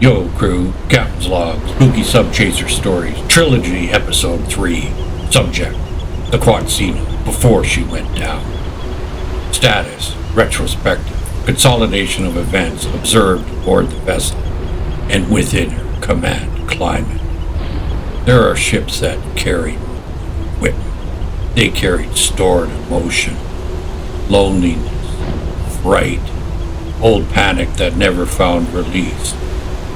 Yo crew, Captain's Log, Spooky Subchaser Stories Trilogy, Episode 3. Subject, the Quatsino, before she went down. Status, retrospective, consolidation of events observed aboard the vessel and within her command climate. There are ships that carry equipment. They carried stored emotion, loneliness, fright, old panic that never found release,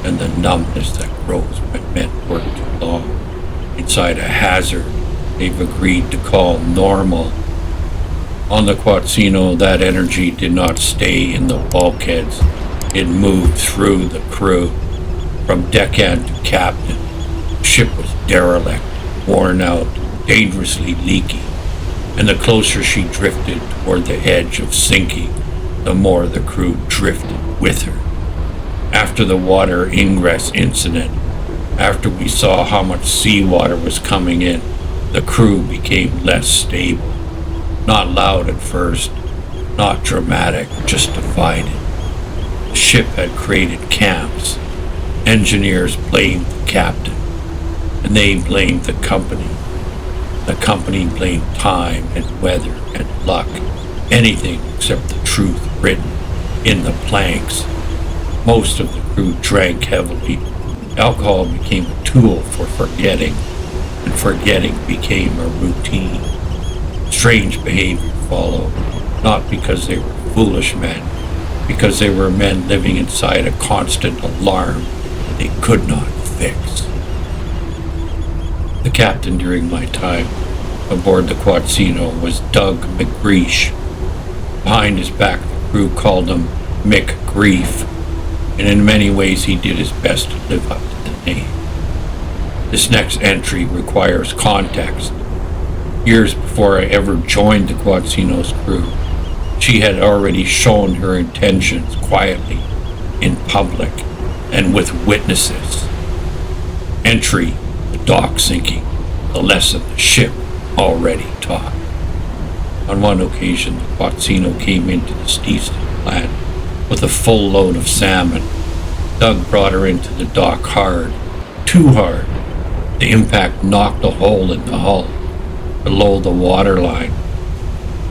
and the numbness that grows when men work too long inside a hazard they've agreed to call normal. On the Quatsino, that energy did not stay in the bulkheads. It moved through the crew. From deckhand to captain, the ship was derelict, worn out, dangerously leaky, and the closer she drifted toward the edge of sinking, the more the crew drifted with her. After the water ingress incident, after we saw how much seawater was coming in, the crew became less stable. Not loud at first, not dramatic, just divided. The ship had created camps. Engineers blamed the captain, and they blamed the company. The company blamed time and weather and luck, anything except the truth written in the planks. Most of the crew drank heavily. Alcohol became a tool for forgetting, and forgetting became a routine. Strange behavior followed, not because they were foolish men, because they were men living inside a constant alarm they could not fix. The captain during my time aboard the Quatsino was Doug McGreesh. Behind his back, the crew called him Mick Grief, and in many ways he did his best to live up to the name. This next entry requires context. Years before I ever joined the Quatsino's crew, she had already shown her intentions quietly, in public, and with witnesses. Entry, the dock sinking, the lesson the ship already taught. On one occasion, the Quatsino came into the Steeston plant with a full load of salmon. Doug brought her into the dock hard, too hard. The impact knocked a hole in the hull, below the waterline.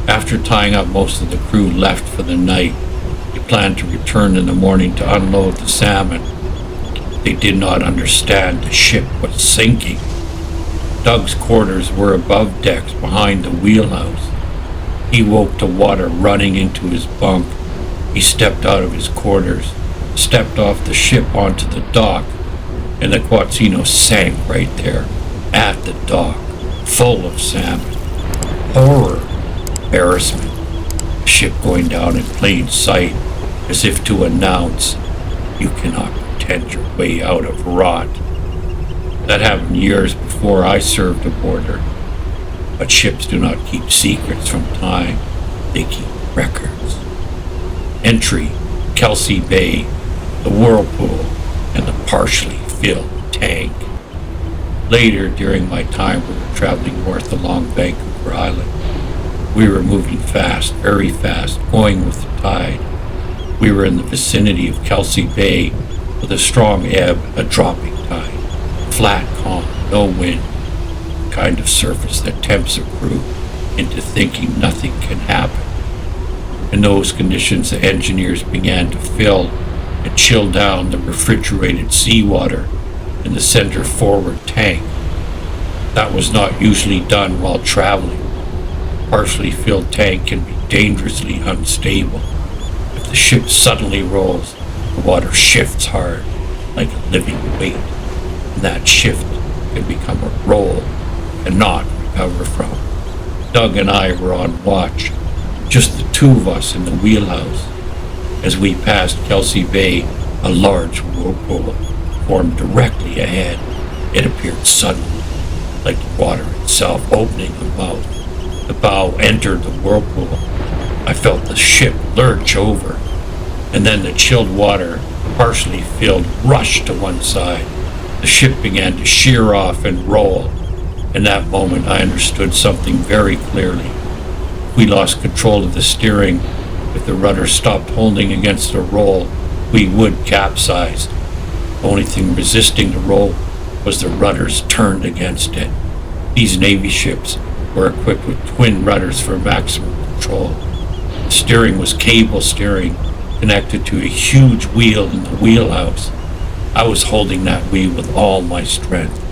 After tying up, most of the crew left for the night. They planned to return in the morning to unload the salmon. They did not understand the ship was sinking. Doug's quarters were above decks behind the wheelhouse. He woke to water running into his bunk. He stepped out of his quarters, stepped off the ship onto the dock, and the Quatsino sank right there at the dock, full of salmon. Horror, embarrassment, the ship going down in plain sight, as if to announce, you cannot pretend your way out of rot. That happened years before I served aboard her. But ships do not keep secrets from time, they keep records. Entry, Kelsey Bay, the Whirlpool, and the partially filled tank. Later, during my time, we were traveling north along Vancouver Island. We were moving fast, very fast, going with the tide. We were in the vicinity of Kelsey Bay with a strong ebb, a dropping tide. Flat, calm, no wind. The kind of surface that tempts a crew into thinking nothing can happen. In those conditions, the engineers began to fill and chill down the refrigerated seawater in the center forward tank. That was not usually done while traveling. A partially filled tank can be dangerously unstable. If the ship suddenly rolls, the water shifts hard, like a living weight, and that shift can become a roll and not recover from. Doug and I were on watch, just the two of us in the wheelhouse. As we passed Kelsey Bay, a large whirlpool formed directly ahead. It appeared suddenly, like the water itself opening a mouth. The bow entered the whirlpool. I felt the ship lurch over, and then the chilled water, partially filled, rushed to one side. The ship began to shear off and roll. In that moment, I understood something very clearly. We lost control of the steering. If the rudder stopped holding against the roll, we would capsize. only thing resisting the roll was the rudders turned against it. These Navy ships were equipped with twin rudders for maximum control. The steering was cable steering connected to a huge wheel in the wheelhouse. I was holding that wheel with all my strength.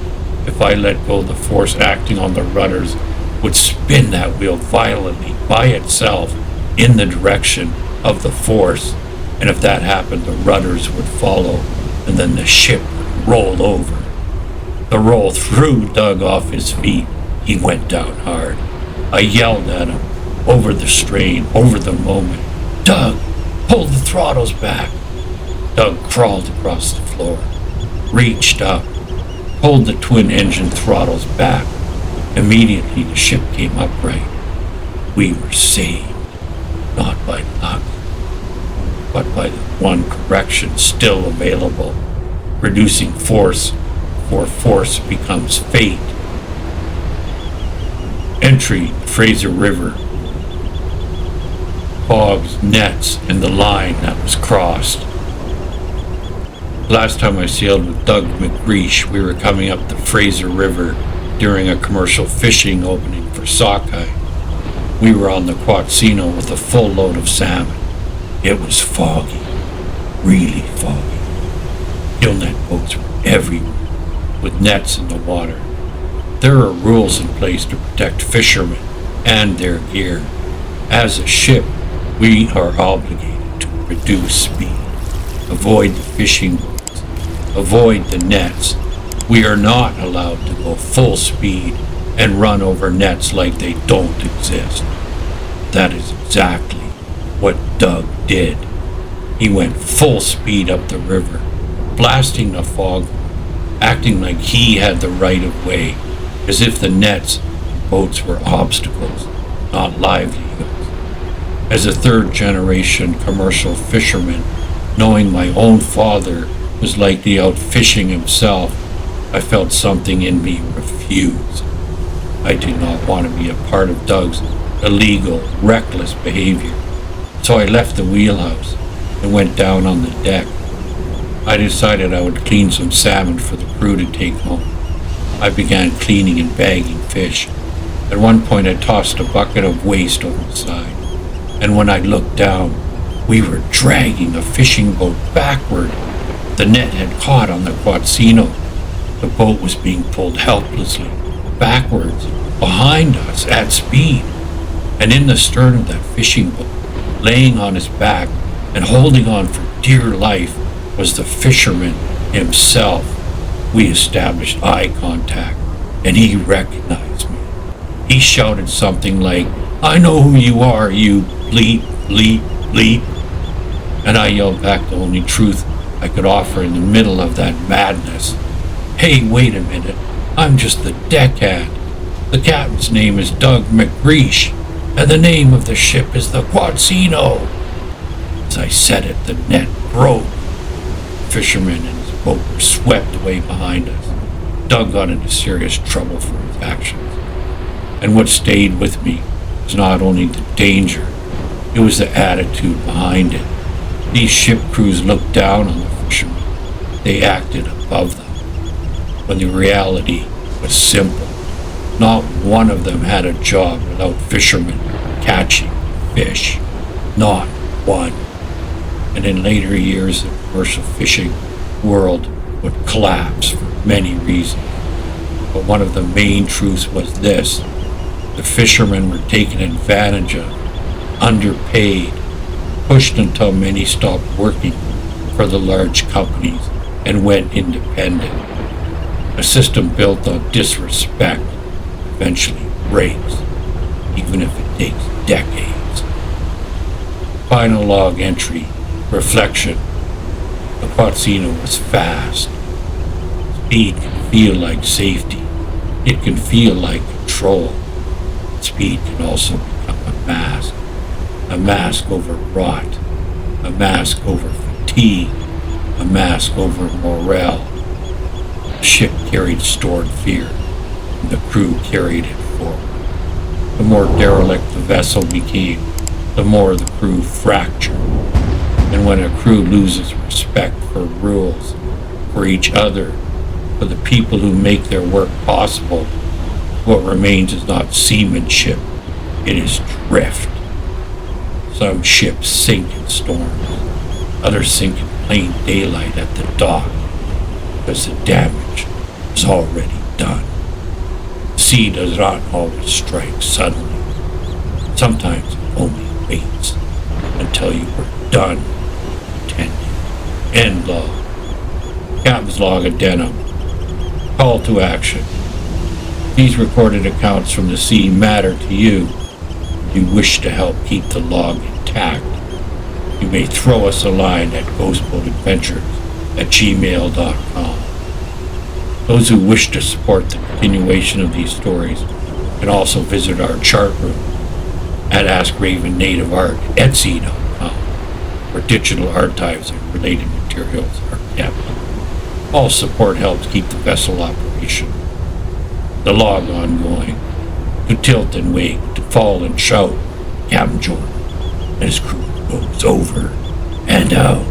If I let go, the force acting on the rudders would spin that wheel violently by itself in the direction of the force, and if that happened, the rudders would follow, and then the ship would roll over. The roll threw Doug off his feet. He went down hard. I yelled at him, over the strain, over the moment, "Doug, pull the throttles back!" Doug crawled across the floor, reached up, pulled the twin-engine throttles back. Immediately, the ship came upright. We were saved, not by luck, but by the one correction still available, reducing force before force becomes fate. Entry, Fraser River. Fogs, nets, and the line that was crossed. Last time I sailed with Doug McGreesh, we were coming up the Fraser River during a commercial fishing opening for sockeye. We were on the Quatsino with a full load of salmon. It was foggy, really foggy. Gillnet boats were everywhere, with nets in the water. There are rules in place to protect fishermen and their gear. As a ship, we are obligated to reduce speed, avoid the fishing boats, avoid the nets. We are not allowed to go full speed and run over nets like they don't exist. That is exactly what Doug did. He went full speed up the river, blasting the fog, acting like he had the right of way, as if the nets and boats were obstacles, not livelihoods. As a third-generation commercial fisherman, knowing my own father was likely out fishing himself, I felt something in me refuse. I did not want to be a part of Doug's illegal, reckless behavior, so I left the wheelhouse and went down on the deck. I decided I would clean some salmon for the crew to take home. I began cleaning and bagging fish. At one point I tossed a bucket of waste over the side, and when I looked down, we were dragging a fishing boat backward. The net had caught on the Quatsino. The boat was being pulled helplessly backwards behind us at speed, and in the stern of that fishing boat, laying on his back and holding on for dear life, was the fisherman himself. We established eye contact, and he recognized me. He shouted something like, "I know who you are, you bleep, bleep, bleep." And I yelled back the only truth I could offer in the middle of that madness. "Hey, wait a minute. I'm just the deckhand. The captain's name is Doug McGreesh, and the name of the ship is the Quatsino." As I said it, the net broke. The fisherman and his boat were swept away behind us. Doug got into serious trouble for his actions. And what stayed with me was not only the danger, it was the attitude behind it. These ship crews looked down on the fishermen. They acted above them, when the reality was simple. Not one of them had a job without fishermen catching fish. Not one. And in later years, the commercial fishing world would collapse for many reasons. But one of the main truths was this: the fishermen were taken advantage of, underpaid, pushed until many stopped working for the large companies and went independent. A system built on disrespect eventually breaks, even if it takes decades. Final log entry, reflection. The Quatsino was fast. Speed can feel like safety. It can feel like control. Speed can also become a mask over rot, a mask over fatigue, a mask over morale. The ship carried stored fear, and the crew carried it forward. The more derelict the vessel became, the more the crew fractured. And when a crew loses respect for rules, for each other, for the people who make their work possible. What remains is not seamanship, it is drift. Some ships sink in storms, others sink in plain daylight at the dock, because the damage is already done. The sea does not always strike suddenly. Sometimes it only waits until you are done tending. End log. Captain's log addendum. Call to action. These recorded accounts from the sea matter to you. If you wish to help keep the log intact, you may throw us a line at ghostboatadventures@gmail.com. Those who wish to support the continuation of these stories can also visit our chart room at AskRavenNativeArt@Etsy.com, where digital archives and related materials are kept. All support helps keep the vessel operational, the log ongoing, to tilt and wake, to fall and shout. Captain Jordan and his crew goes over and out.